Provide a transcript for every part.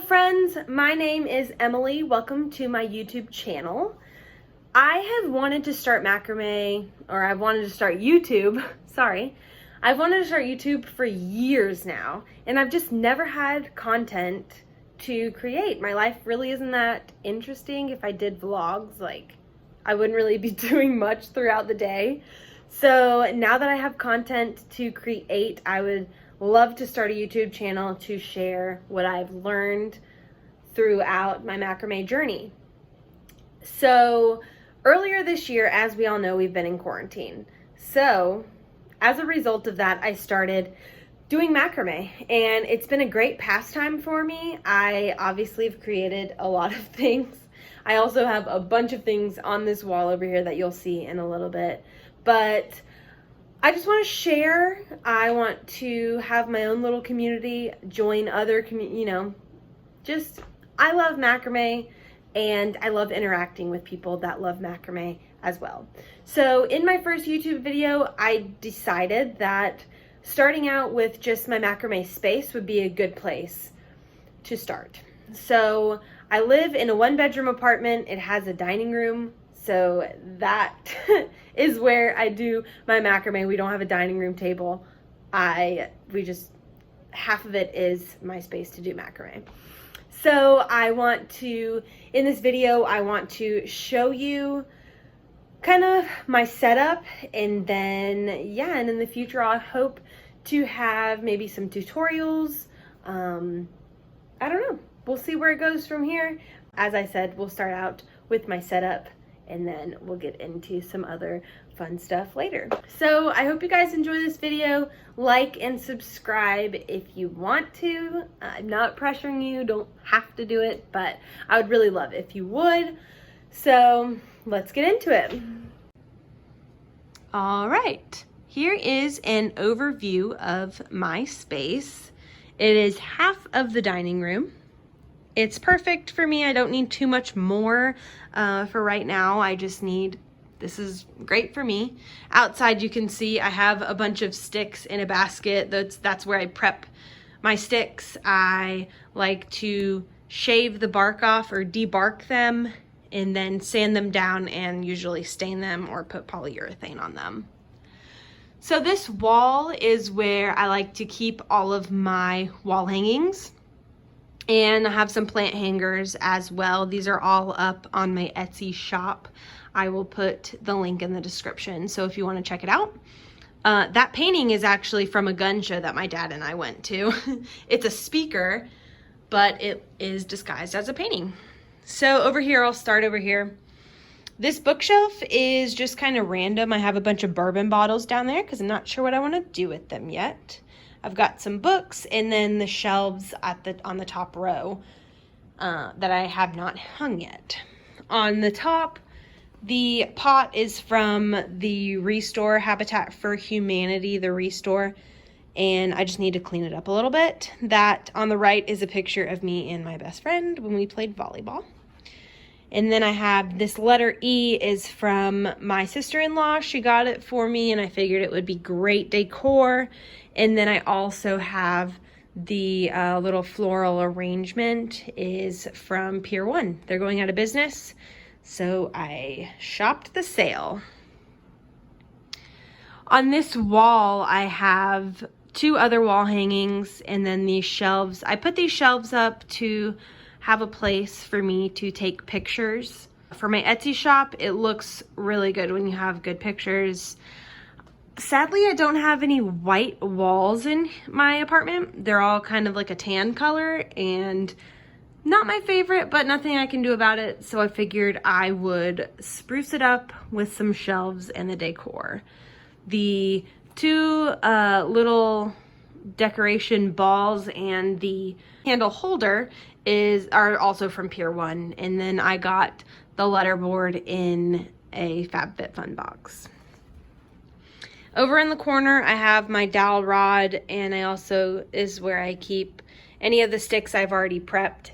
friends, my name is Emily. Welcome to my YouTube channel. I have wanted to start macrame, or I've wanted to start YouTube, sorry. I've wanted to start YouTube for years now, and I've just never had content to create. My life really isn't that interesting. If I did vlogs, like, I wouldn't really be doing much throughout the day. So now that I have content to create, I would love to start a YouTube channel to share what I've learned throughout my macrame journey. So earlier this year, as we all know, we've been in quarantine. So as a result of that, I started doing macrame, and it's been a great pastime for me. I obviously have created a lot of things. I also have a bunch of things on this wall over here that you'll see in a little bit, but I just want to share. I want to have my own little community, join other I love macrame, and I love interacting with people that love macrame as well. So in my first YouTube video, I decided that starting out with just my Macrame Space would be a good place to start. So I live in a 1-bedroom apartment. It has a dining room, so that is where I do my macrame. We don't have a dining room table. Half of it is my space to do macrame. So in this video, I want to show you kind of my setup, and then, and in the future, I hope to have maybe some tutorials. I don't know. We'll see where it goes from here. As I said, we'll start out with my setup, and then we'll get into some other fun stuff later. So I hope you guys enjoy this video. Like and subscribe if you want to. I'm not pressuring you, don't have to do it, but I would really love it if you would. So let's get into it. All right, here is an overview of my space. It is half of the dining room. It's perfect for me. I don't need too much more for right now. This is great for me. Outside, you can see I have a bunch of sticks in a basket. That's where I prep my sticks. I like to shave the bark off or debark them, and then sand them down and usually stain them or put polyurethane on them. So this wall is where I like to keep all of my wall hangings. And I have some plant hangers as well. These are all up on my Etsy shop. I will put the link in the description, so if you want to check it out. That painting is actually from a gun show that my dad and I went to. It's a speaker, but it is disguised as a painting. So over here, I'll start over here. This bookshelf is just kind of random. I have a bunch of bourbon bottles down there because I'm not sure what I want to do with them yet. I've got some books, and then the shelves on the top row that I have not hung yet. On the top, the pot is from the Restore Habitat for Humanity, the Restore, and I just need to clean it up a little bit. That on the right is a picture of me and my best friend when we played volleyball. And then I have this letter E is from my sister-in-law. She got it for me, and I figured it would be great decor. And then I also have the little floral arrangement is from Pier 1. They're going out of business, so I shopped the sale. On this wall, I have 2 other wall hangings, and then these shelves. I put these shelves up to have a place for me to take pictures. For my Etsy shop, it looks really good when you have good pictures. Sadly, I don't have any white walls in my apartment. They're all kind of like a tan color, and not my favorite, but nothing I can do about it. So I figured I would spruce it up with some shelves and the decor. The 2 little decoration balls and the handle holder are also from Pier 1, and then I got the letterboard in a FabFitFun box. Over in the corner, I have my dowel rod, and I also is where I keep any of the sticks I've already prepped.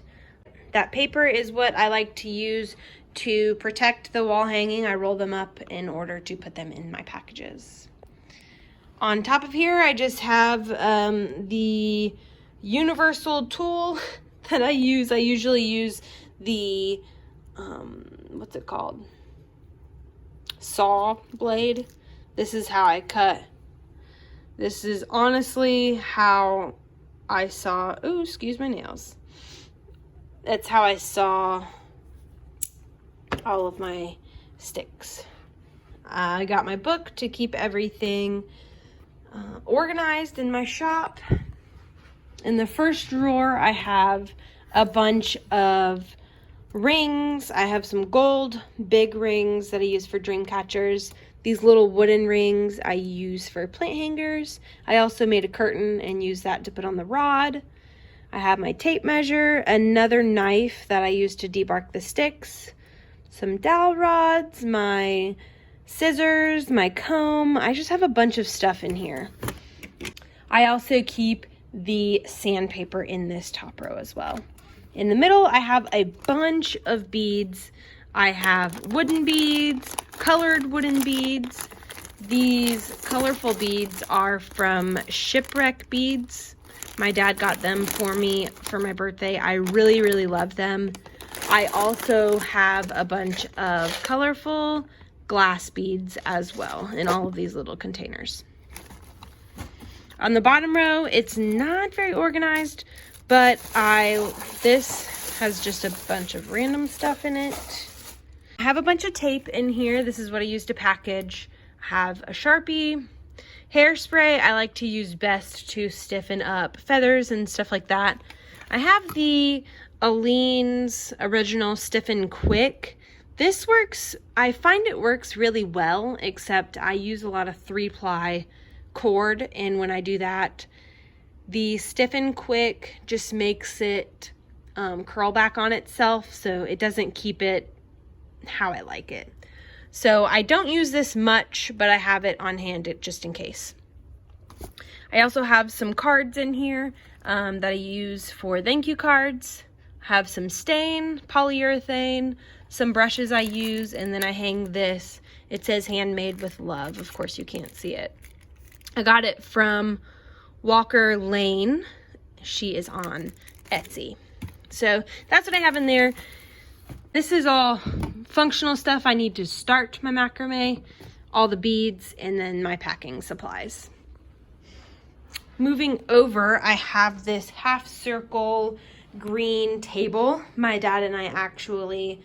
That paper is what I like to use to protect the wall hanging. I roll them up in order to put them in my packages. On top of here, I just have the universal tool that I use. I usually use the, what's it called? Saw blade. This is how I cut. This is honestly how I saw, oh, excuse my nails. That's how I saw all of my sticks. I got my book to keep everything organized in my shop. In the first drawer, I have a bunch of rings. I have some gold big rings that I use for dream catchers. These little wooden rings I use for plant hangers. I also made a curtain and used that to put on the rod. I have my tape measure, another knife that I use to debark the sticks, some dowel rods, my scissors, my comb. I just have a bunch of stuff in here. I also keep the sandpaper in this top row as well. In the middle, I have a bunch of beads. I have wooden beads, colored wooden beads. These colorful beads are from Shipwreck Beads. My dad got them for me for my birthday. I really, really love them. I also have a bunch of colorful glass beads as well in all of these little containers. On the bottom row, it's not very organized, but this has just a bunch of random stuff in it. I have a bunch of tape in here. This is what I use to package. I have a Sharpie, hairspray. I like to use best to stiffen up feathers and stuff like that. I have the Aleene's Original Stiffen Quick. This works, I find it works really well, except I use a lot of 3-ply cord, and when I do that, the Stiffen Quick just makes it curl back on itself, so it doesn't keep it how I like it. So I don't use this much, but I have it on hand just in case. I also have some cards in here that I use for thank you cards. I have some stain, polyurethane, some brushes I use, and then I hang this. It says handmade with love. Of course you can't see it. I got it from Walker Lane. She is on Etsy. So that's what I have in there. This is all functional stuff I need to start my macrame, all the beads, and then my packing supplies. Moving over, I have this half circle green table. My dad and I actually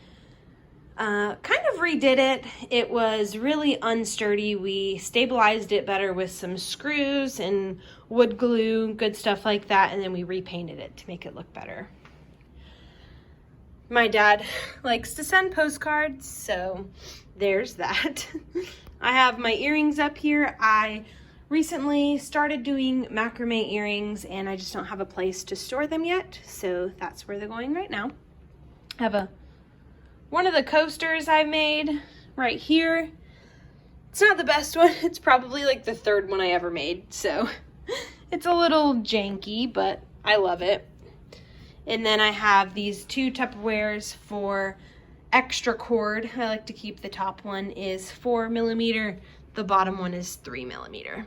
kind of redid it. It was really unsturdy. We stabilized it better with some screws and wood glue, good stuff like that, and then we repainted it to make it look better. My dad likes to send postcards, so there's that. I have my earrings up here. I recently started doing macrame earrings, and I just don't have a place to store them yet, so that's where they're going right now. I have one of the coasters I made right here. It's not the best one. It's probably like the third one I ever made, so it's a little janky, but I love it. And then I have these 2 Tupperwares for extra cord. I like to keep the top one is 4mm, the bottom one is 3mm.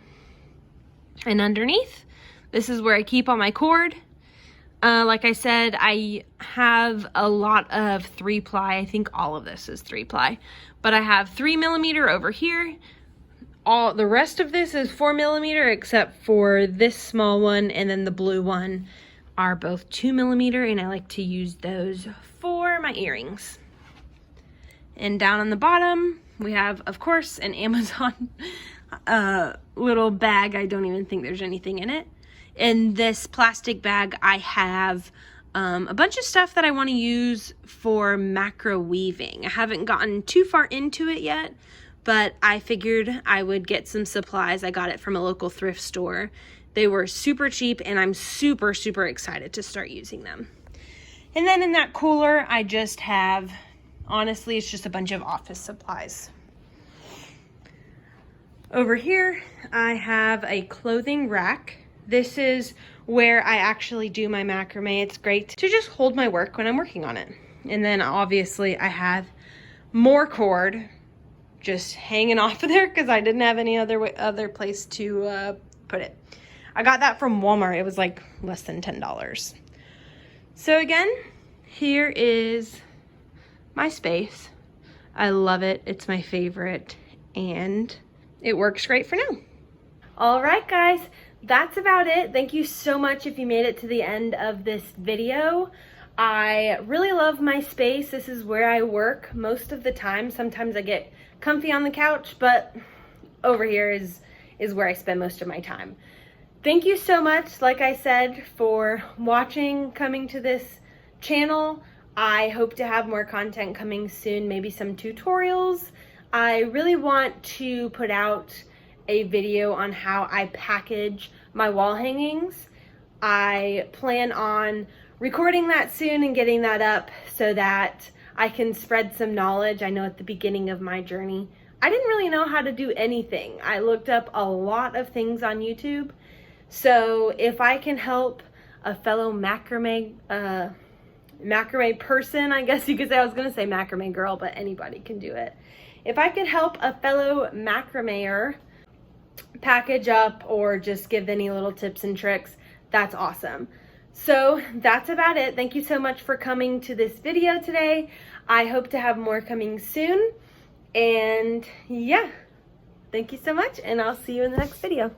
And underneath, this is where I keep all my cord. Like I said, I have a lot of 3-ply. I think all of this is 3-ply, but I have 3mm over here. All the rest of this is 4mm except for this small one, and then the blue one are both 2mm, and I like to use those for my earrings. And down on the bottom, we have, of course, an Amazon little bag. I don't even think there's anything in it. In this plastic bag, I have a bunch of stuff that I want to use for macro weaving. I haven't gotten too far into it yet, but I figured I would get some supplies. I got it from a local thrift store. They were super cheap, and I'm super, super excited to start using them. And then in that cooler, I just have, honestly, it's just a bunch of office supplies. Over here, I have a clothing rack. This is where I actually do my macrame. It's great to just hold my work when I'm working on it. And then obviously I have more cord just hanging off of there because I didn't have any other place to put it. I got that from Walmart. It was like less than $10. So again, here is my space. I love it. It's my favorite and it works great for now. All right, guys, that's about it. Thank you so much if you made it to the end of this video. I really love my space. This is where I work most of the time. Sometimes I get comfy on the couch, but over here is where I spend most of my time. Thank you so much, like I said, for watching, coming to this channel. I hope to have more content coming soon, maybe some tutorials. I really want to put out a video on how I package my wall hangings. I plan on recording that soon and getting that up so that I can spread some knowledge. I know at the beginning of my journey, I didn't really know how to do anything. I looked up a lot of things on YouTube. So if I can help a fellow macrame person, I guess you could say, I was gonna say macrame girl, but anybody can do it. If I could help a fellow macrameer package up or just give any little tips and tricks, that's awesome. So that's about it. Thank you so much for coming to this video today. I hope to have more coming soon. And yeah, thank you so much, and I'll see you in the next video.